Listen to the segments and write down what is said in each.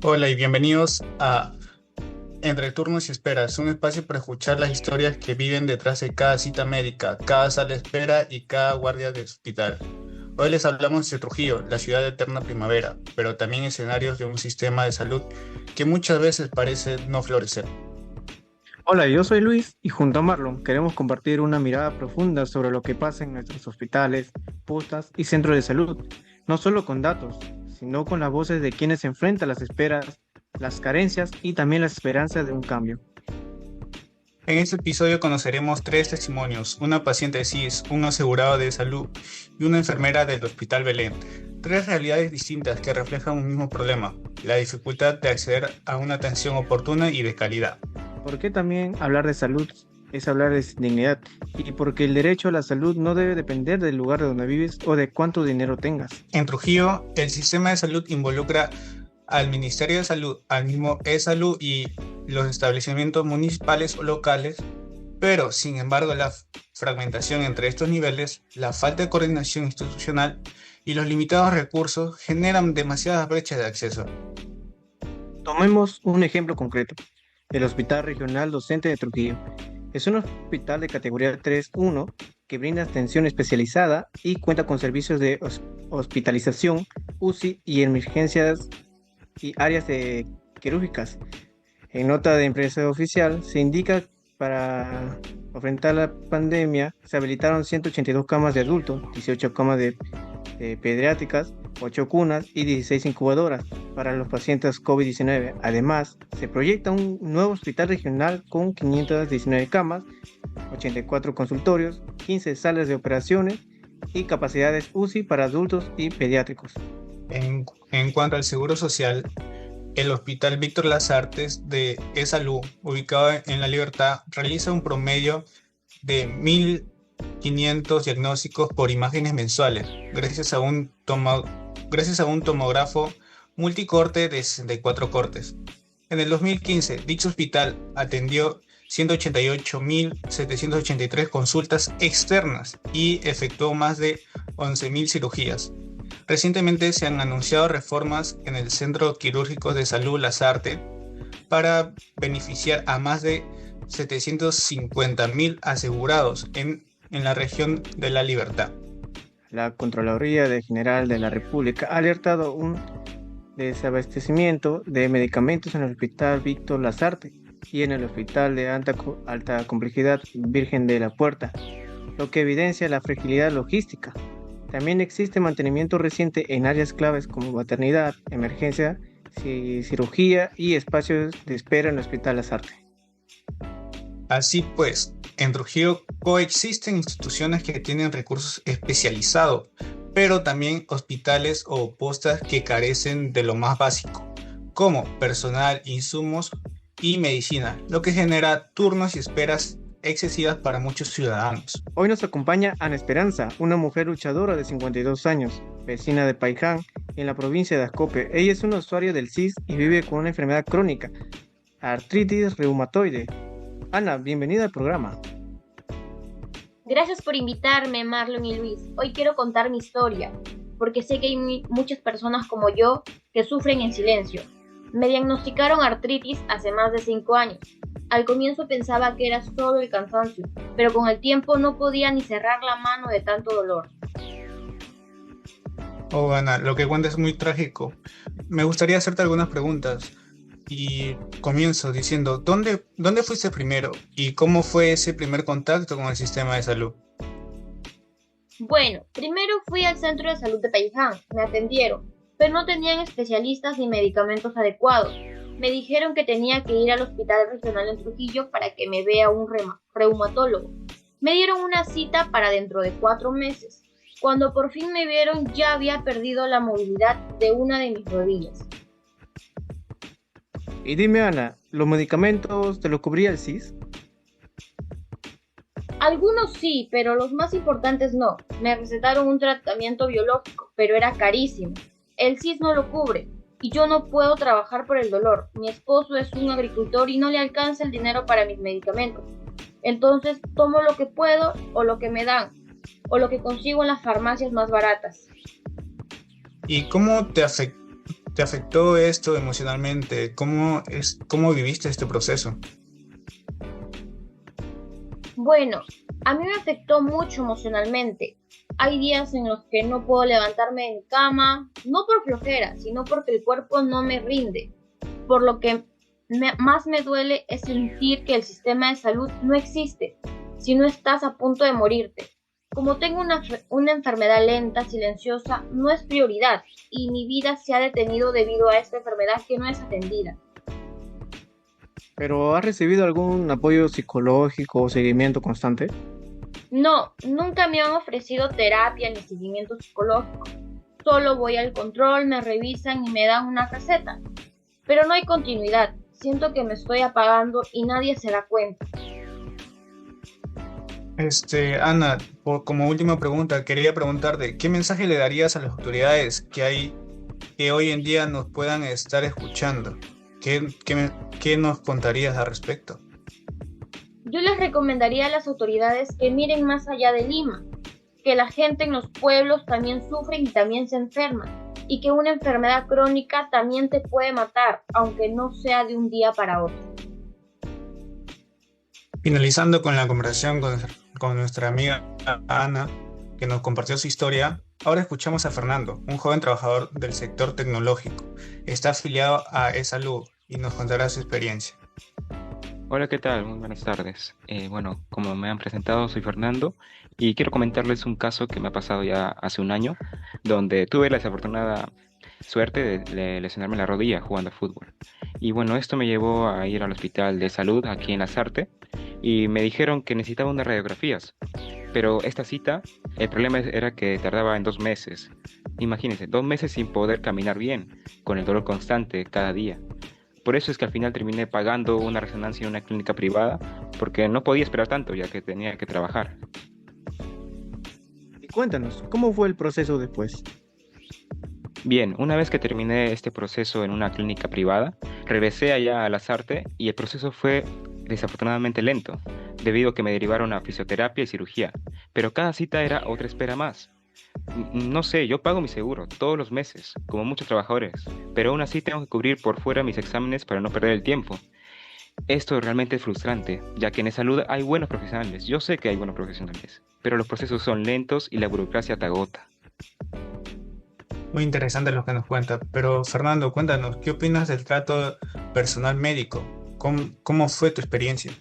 Hola y bienvenidos a Entre Turnos y Esperas, un espacio para escuchar las historias que viven detrás de cada cita médica, cada sala de espera y cada guardia de hospital. Hoy les hablamos de Trujillo, la ciudad de eterna primavera, pero también escenarios de un sistema de salud que muchas veces parece no florecer. Hola, yo soy Luis y junto a Marlon queremos compartir una mirada profunda sobre lo que pasa en nuestros hospitales, postas y centros de salud, no solo con datos, sino con las voces de quienes enfrentan las esperas, las carencias y también las esperanzas de un cambio. En este episodio conoceremos tres testimonios, una paciente CIS, un asegurado de salud y una enfermera del Hospital Belén. Tres realidades distintas que reflejan un mismo problema, la dificultad de acceder a una atención oportuna y de calidad. ¿Por qué también hablar de salud es hablar de dignidad? Y porque el derecho a la salud no debe depender del lugar de donde vives o de cuánto dinero tengas. En Trujillo, el sistema de salud involucra al Ministerio de Salud, al mismo E-Salud y los establecimientos municipales o locales, pero sin embargo la fragmentación entre estos niveles, la falta de coordinación institucional y los limitados recursos generan demasiadas brechas de acceso. Tomemos un ejemplo concreto. El Hospital Regional Docente de Trujillo. Es un hospital de categoría 3-1 que brinda atención especializada y cuenta con servicios de hospitalización, UCI y emergencias y áreas quirúrgicas. En nota de empresa oficial se indica para enfrentar la pandemia se habilitaron 182 camas de adultos, 18 camas de pediátricas, 8 cunas y 16 incubadoras para los pacientes COVID-19. Además, se proyecta un nuevo hospital regional con 519 camas, 84 consultorios, 15 salas de operaciones y capacidades UCI para adultos y pediátricos. En cuanto al seguro social, el Hospital Víctor Lasartes de E-Salud, ubicado en La Libertad, realiza un promedio de 1.500 diagnósticos por imágenes mensuales, gracias a un tomógrafo multicorte de 64 cortes. En el 2015, dicho hospital atendió 188.783 consultas externas y efectuó más de 11.000 cirugías. Recientemente se han anunciado reformas en el Centro Quirúrgico de Salud Lasarte para beneficiar a más de 750.000 asegurados en la región de La Libertad. La Contraloría General de la República ha alertado un desabastecimiento de medicamentos en el Hospital Víctor Lasarte y en el Hospital de alta complejidad Virgen de la Puerta, lo que evidencia la fragilidad logística. También existe mantenimiento reciente en áreas claves como maternidad, emergencia, cirugía y espacios de espera en el Hospital Lasarte. Así pues, en Trujillo coexisten instituciones que tienen recursos especializados, pero también hospitales o postas que carecen de lo más básico, como personal, insumos y medicina, lo que genera turnos y esperas excesivas para muchos ciudadanos. Hoy nos acompaña Ana Esperanza, una mujer luchadora de 52 años, vecina de Paiján, en la provincia de Ascope. Ella es una usuaria del CIS y vive con una enfermedad crónica, artritis reumatoide. Ana, bienvenida al programa. Gracias por invitarme, Marlon y Luis. Hoy quiero contar mi historia, porque sé que hay muchas personas como yo que sufren en silencio. Me diagnosticaron artritis hace más de 5 años. Al comienzo pensaba que era solo el cansancio, pero con el tiempo no podía ni cerrar la mano de tanto dolor. Oh, Ana, lo que cuenta es muy trágico. Me gustaría hacerte algunas preguntas. Y comienzo diciendo, ¿dónde fuiste primero? ¿Y cómo fue ese primer contacto con el sistema de salud? Bueno, primero fui al centro de salud de Paiján, me atendieron, pero no tenían especialistas ni medicamentos adecuados. Me dijeron que tenía que ir al hospital regional en Trujillo para que me vea un reumatólogo. Me dieron una cita para dentro de 4 meses. Cuando por fin me vieron ya había perdido la movilidad de una de mis rodillas. Y dime, Ana, ¿los medicamentos te los cubría el CIS? Algunos sí, pero los más importantes no. Me recetaron un tratamiento biológico, pero era carísimo. El CIS no lo cubre y yo no puedo trabajar por el dolor. Mi esposo es un agricultor y no le alcanza el dinero para mis medicamentos. Entonces tomo lo que puedo o lo que me dan o lo que consigo en las farmacias más baratas. ¿Y cómo te afectó? ¿Te afectó esto emocionalmente? ¿Cómo viviste este proceso? Bueno, a mí me afectó mucho emocionalmente. Hay días en los que no puedo levantarme en cama, no por flojera, sino porque el cuerpo no me rinde. Por lo que más me duele es sentir que el sistema de salud no existe si no estás a punto de morirte. Como tengo una enfermedad lenta, silenciosa, no es prioridad y mi vida se ha detenido debido a esta enfermedad que no es atendida. ¿Pero has recibido algún apoyo psicológico o seguimiento constante? No, nunca me han ofrecido terapia ni seguimiento psicológico. Solo voy al control, me revisan y me dan una receta. Pero no hay continuidad. Siento que me estoy apagando y nadie se da cuenta. Ana, como última pregunta, quería preguntarte, ¿qué mensaje le darías a las autoridades que hoy en día nos puedan estar escuchando? ¿Qué nos contarías al respecto? Yo les recomendaría a las autoridades que miren más allá de Lima, que la gente en los pueblos también sufre y también se enferma, y que una enfermedad crónica también te puede matar, aunque no sea de un día para otro. Finalizando con la conversación con nuestra amiga Ana, que nos compartió su historia, ahora escuchamos a Fernando, un joven trabajador del sector tecnológico. Está afiliado a eSalud y nos contará su experiencia. Hola, ¿qué tal? Muy buenas tardes. Bueno, como me han presentado, soy Fernando y quiero comentarles un caso que me ha pasado ya hace un año, donde tuve la desafortunada suerte de lesionarme la rodilla jugando fútbol. Y bueno, esto me llevó a ir al hospital de salud aquí en Lasarte y me dijeron que necesitaba unas radiografías. Pero esta cita, el problema era que tardaba en 2 meses. Imagínense, 2 meses sin poder caminar bien, con el dolor constante cada día. Por eso es que al final terminé pagando una resonancia en una clínica privada, porque no podía esperar tanto, ya que tenía que trabajar. Y cuéntanos, ¿cómo fue el proceso después? Bien, una vez que terminé este proceso en una clínica privada, regresé allá a Lasarte y el proceso fue desafortunadamente lento, debido a que me derivaron a fisioterapia y cirugía, pero cada cita era otra espera más. No sé, yo pago mi seguro todos los meses, como muchos trabajadores, pero aún así tengo que cubrir por fuera mis exámenes para no perder el tiempo. Esto realmente es frustrante, ya que en salud hay buenos profesionales, yo sé que hay buenos profesionales, pero los procesos son lentos y la burocracia te agota. Muy interesante lo que nos cuenta, pero Fernando, cuéntanos, ¿qué opinas del trato personal médico? ¿Cómo fue tu experiencia?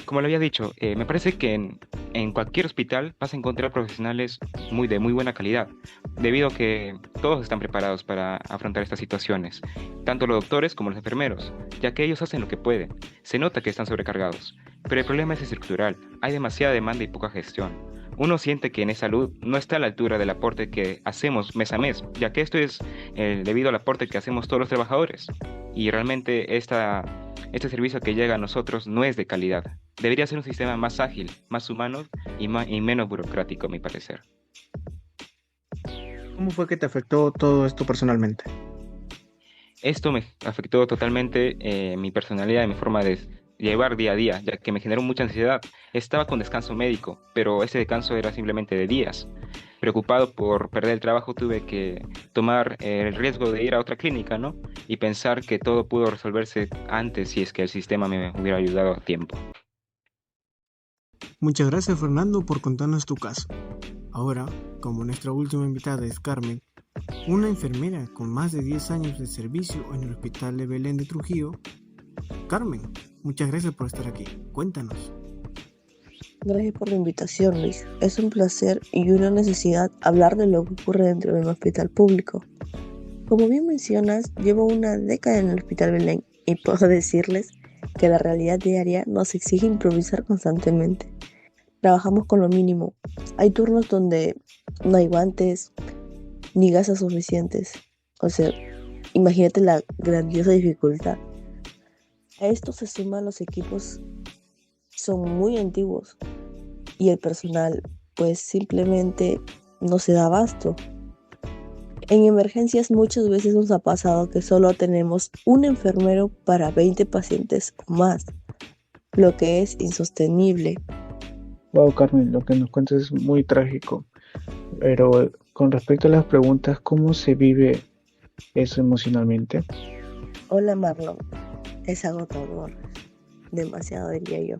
Como lo había dicho, me parece que en cualquier hospital vas a encontrar profesionales de muy buena calidad, debido a que todos están preparados para afrontar estas situaciones, tanto los doctores como los enfermeros, ya que ellos hacen lo que pueden. Se nota que están sobrecargados, pero el problema es estructural, hay demasiada demanda y poca gestión. Uno siente que en salud no está a la altura del aporte que hacemos mes a mes, ya que esto es debido al aporte que hacemos todos los trabajadores. Y realmente este servicio que llega a nosotros no es de calidad. Debería ser un sistema más ágil, más humano y menos burocrático, a mi parecer. ¿Cómo fue que te afectó todo esto personalmente? Esto me afectó totalmente mi personalidad y mi forma de llevar día a día, ya que me generó mucha ansiedad. Estaba con descanso médico, pero ese descanso era simplemente de días. Preocupado por perder el trabajo, tuve que tomar el riesgo de ir a otra clínica, ¿no? Y pensar que todo pudo resolverse antes si es que el sistema me hubiera ayudado a tiempo. Muchas gracias Fernando por contarnos tu caso. Ahora, como nuestra última invitada es Carmen, una enfermera con más de 10 años de servicio en el Hospital de Belén de Trujillo. Carmen, muchas gracias por estar aquí. Cuéntanos. Gracias por la invitación, Luis. Es un placer y una necesidad hablar de lo que ocurre dentro de un hospital público. Como bien mencionas, llevo una década en el Hospital Belén y puedo decirles que la realidad diaria nos exige improvisar constantemente. Trabajamos con lo mínimo. Hay turnos donde no hay guantes ni gasas suficientes. O sea, imagínate la grandiosa dificultad. A esto se suman los equipos son muy antiguos y el personal pues simplemente no se da abasto. En emergencias muchas veces nos ha pasado que solo tenemos un enfermero para 20 pacientes o más, lo que es insostenible. Wow, Carmen, lo que nos cuentas es muy trágico, pero con respecto a las preguntas, ¿cómo se vive eso emocionalmente? Hola Marlon, es agotador, demasiado diría yo.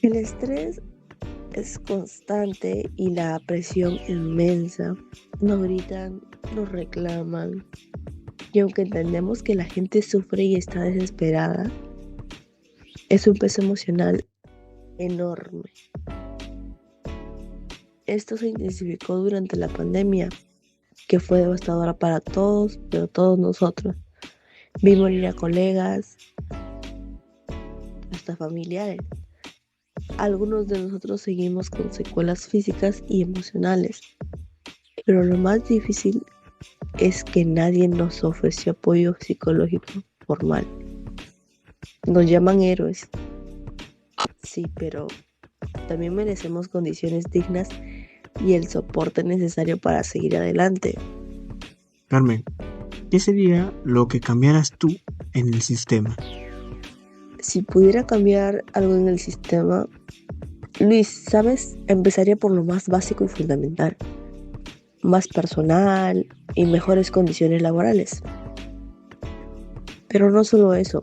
El estrés es constante y la presión inmensa. Nos gritan, nos reclaman. Y aunque entendemos que la gente sufre y está desesperada, es un peso emocional enorme. Esto se intensificó durante la pandemia, que fue devastadora para todos, pero todos nosotros. Vi morir a colegas, hasta familiares. Algunos de nosotros seguimos con secuelas físicas y emocionales, pero lo más difícil es que nadie nos ofreció apoyo psicológico formal. Nos llaman héroes, sí, pero también merecemos condiciones dignas y el soporte necesario para seguir adelante. Carmen, ¿qué sería lo que cambiaras tú en el sistema? Si pudiera cambiar algo en el sistema, Luis, ¿sabes? Empezaría por lo más básico y fundamental. Más personal y mejores condiciones laborales. Pero no solo eso.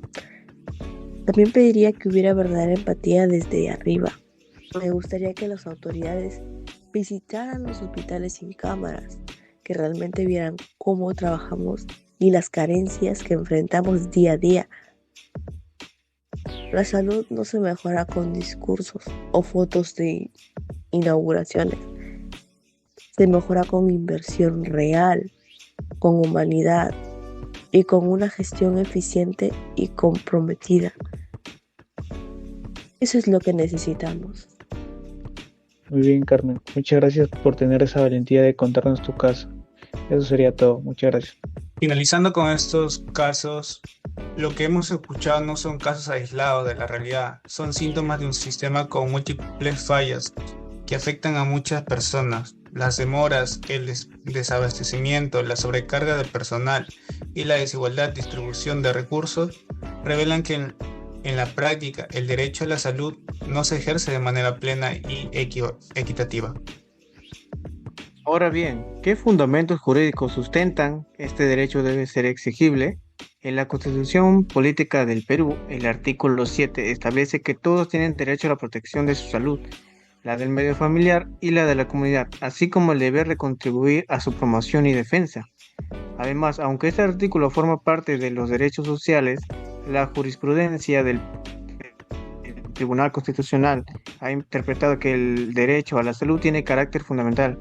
También pediría que hubiera verdadera empatía desde arriba. Me gustaría que las autoridades visitaran los hospitales sin cámaras, que realmente vieran cómo trabajamos y las carencias que enfrentamos día a día. La salud no se mejora con discursos o fotos de inauguraciones. Se mejora con inversión real, con humanidad y con una gestión eficiente y comprometida. Eso es lo que necesitamos. Muy bien, Carmen. Muchas gracias por tener esa valentía de contarnos tu caso. Eso sería todo. Muchas gracias. Finalizando con estos casos, lo que hemos escuchado no son casos aislados de la realidad, son síntomas de un sistema con múltiples fallas que afectan a muchas personas. Las demoras, el desabastecimiento, la sobrecarga del personal y la desigualdad distribución de recursos revelan que en la práctica el derecho a la salud no se ejerce de manera plena y equitativa. Ahora bien, ¿qué fundamentos jurídicos sustentan este derecho debe ser exigible? En la Constitución Política del Perú, el artículo 7 establece que todos tienen derecho a la protección de su salud, la del medio familiar y la de la comunidad, así como el deber de contribuir a su promoción y defensa. Además, aunque este artículo forma parte de los derechos sociales, la jurisprudencia del Tribunal Constitucional ha interpretado que el derecho a la salud tiene carácter fundamental,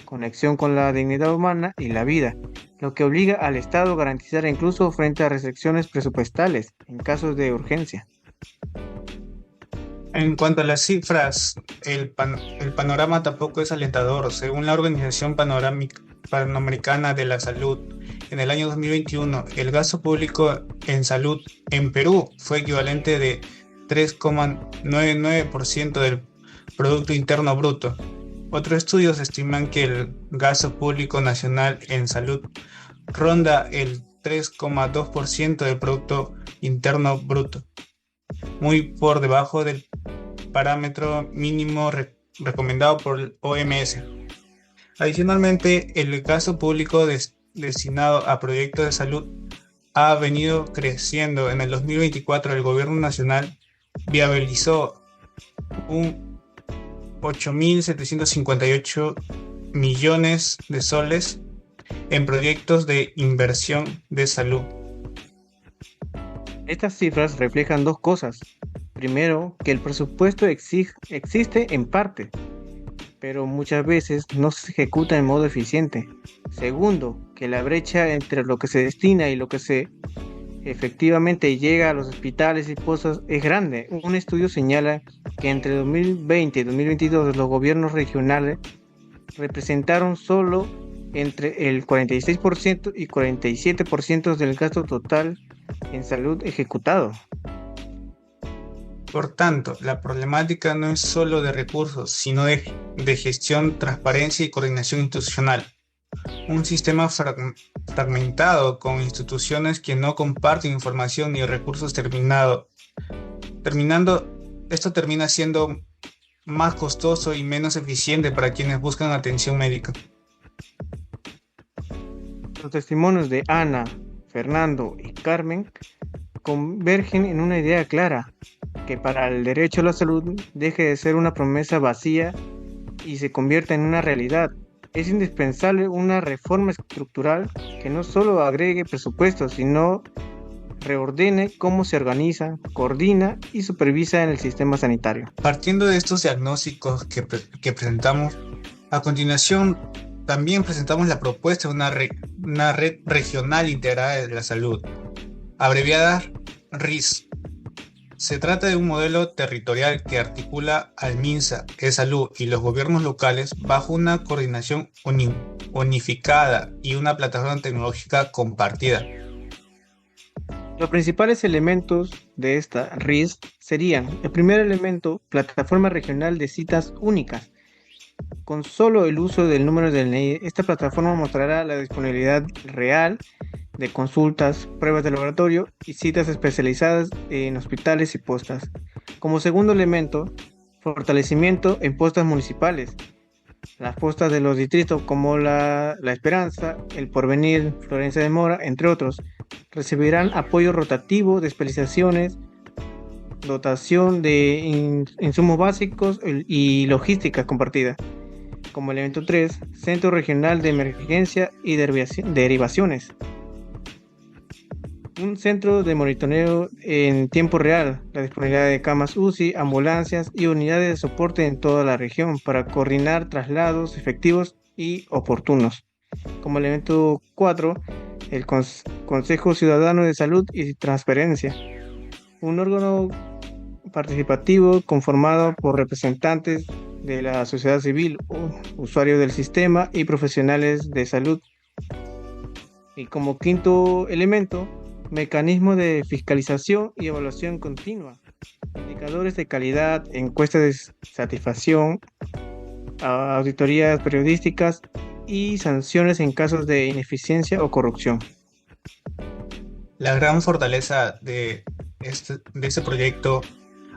conexión con la dignidad humana y la vida, lo que obliga al Estado a garantizar incluso frente a restricciones presupuestales en casos de urgencia. En cuanto a las cifras, el panorama tampoco es alentador. Según la Organización Panamericana de la Salud, en el año 2021, el gasto público en salud en Perú fue equivalente de 3,99% del Producto Interno Bruto. Otros estudios estiman que el gasto público nacional en salud ronda el 3,2% del Producto Interno Bruto, muy por debajo del parámetro mínimo recomendado por el OMS. Adicionalmente, el gasto público destinado a proyectos de salud ha venido creciendo. En el 2024, el gobierno nacional viabilizó un 8.758 millones de soles en proyectos de inversión de salud. Estas cifras reflejan dos cosas. Primero, que el presupuesto existe en parte, pero muchas veces no se ejecuta en modo eficiente. Segundo, que la brecha entre lo que se destina y lo que se efectivamente llega a los hospitales y postas es grande. Un estudio señala que entre 2020 y 2022 los gobiernos regionales representaron solo entre el 46% y 47% del gasto total en salud ejecutado. Por tanto, la problemática no es solo de recursos, sino de gestión, transparencia y coordinación institucional. Un sistema fragmentado con instituciones que no comparten información ni recursos esto termina siendo más costoso y menos eficiente para quienes buscan atención médica. Los testimonios de Ana, Fernando y Carmen convergen en una idea clara, que para el derecho a la salud deje de ser una promesa vacía y se convierta en una realidad. Es indispensable una reforma estructural que no solo agregue presupuestos, sino reordene cómo se organiza, coordina y supervisa en el sistema sanitario. Partiendo de estos diagnósticos que presentamos, a continuación también presentamos la propuesta de una red regional integrada de la salud, abreviada RIS. Se trata de un modelo territorial que articula al MINSA, E-Salud y los gobiernos locales bajo una coordinación unificada y una plataforma tecnológica compartida. Los principales elementos de esta RIS serían: el primer elemento, plataforma regional de citas únicas. Con solo el uso del número del DNI, esta plataforma mostrará la disponibilidad real de consultas, pruebas de laboratorio y citas especializadas en hospitales y postas. Como segundo elemento, fortalecimiento en postas municipales. Las postas de los distritos como La Esperanza, El Porvenir, Florencia de Mora, entre otros, recibirán apoyo rotativo de especializaciones, dotación de insumos básicos y logística compartida. Como elemento 3, Centro Regional de Emergencia y Derivaciones. Un centro de monitoreo en tiempo real, la disponibilidad de camas UCI, ambulancias y unidades de soporte en toda la región para coordinar traslados efectivos y oportunos. Como elemento 4, el Consejo Ciudadano de Salud y Transparencia, un órgano participativo conformado por representantes de la sociedad civil, usuarios del sistema y profesionales de salud. Y como quinto elemento, mecanismo de fiscalización y evaluación continua, indicadores de calidad, encuestas de satisfacción, auditorías periodísticas y sanciones en casos de ineficiencia o corrupción. La gran fortaleza de este proyecto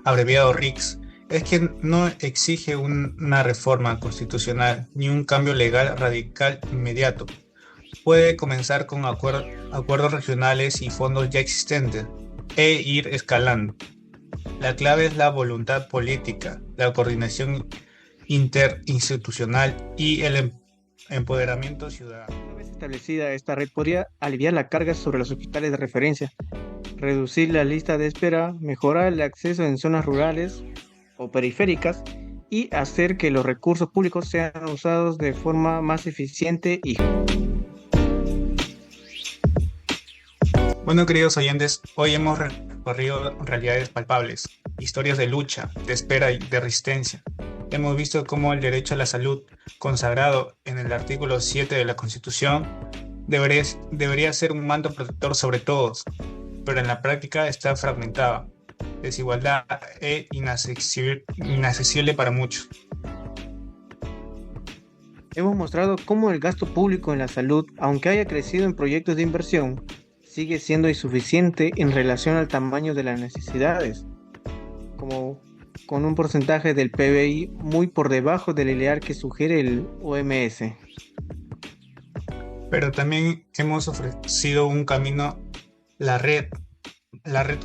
abreviado RICS es que no exige una reforma constitucional ni un cambio legal radical inmediato. Puede comenzar con acuerdos regionales y fondos ya existentes e ir escalando. La clave es la voluntad política, la coordinación interinstitucional y el empoderamiento ciudadano. Una vez establecida esta red, podría aliviar la carga sobre los hospitales de referencia, reducir la lista de espera, mejorar el acceso en zonas rurales o periféricas y hacer que los recursos públicos sean usados de forma más eficiente y... Bueno, queridos oyentes, hoy hemos recorrido realidades palpables, historias de lucha, de espera y de resistencia. Hemos visto cómo el derecho a la salud, consagrado en el artículo 7 de la Constitución, debería ser un manto protector sobre todos, pero en la práctica está fragmentada, desigualdad e inaccesible para muchos. Hemos mostrado cómo el gasto público en la salud, aunque haya crecido en proyectos de inversión, sigue siendo insuficiente en relación al tamaño de las necesidades, como con un porcentaje del PBI muy por debajo del ideal que sugiere el OMS. Pero también hemos ofrecido un camino, la red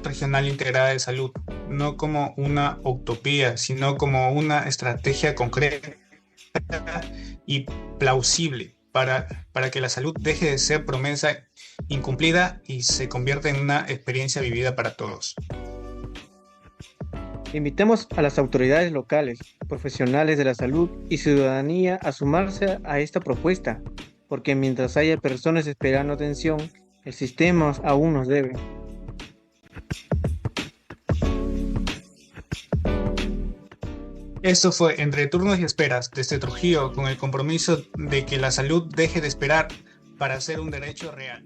regional integrada de salud, no como una utopía, sino como una estrategia concreta y plausible para que la salud deje de ser promesa incumplida y se convierta en una experiencia vivida para todos. Invitamos a las autoridades locales, profesionales de la salud y ciudadanía a sumarse a esta propuesta, porque mientras haya personas esperando atención, el sistema aún nos debe. Esto fue Entre Turnos y Esperas desde Trujillo, con el compromiso de que la salud deje de esperar para ser un derecho real.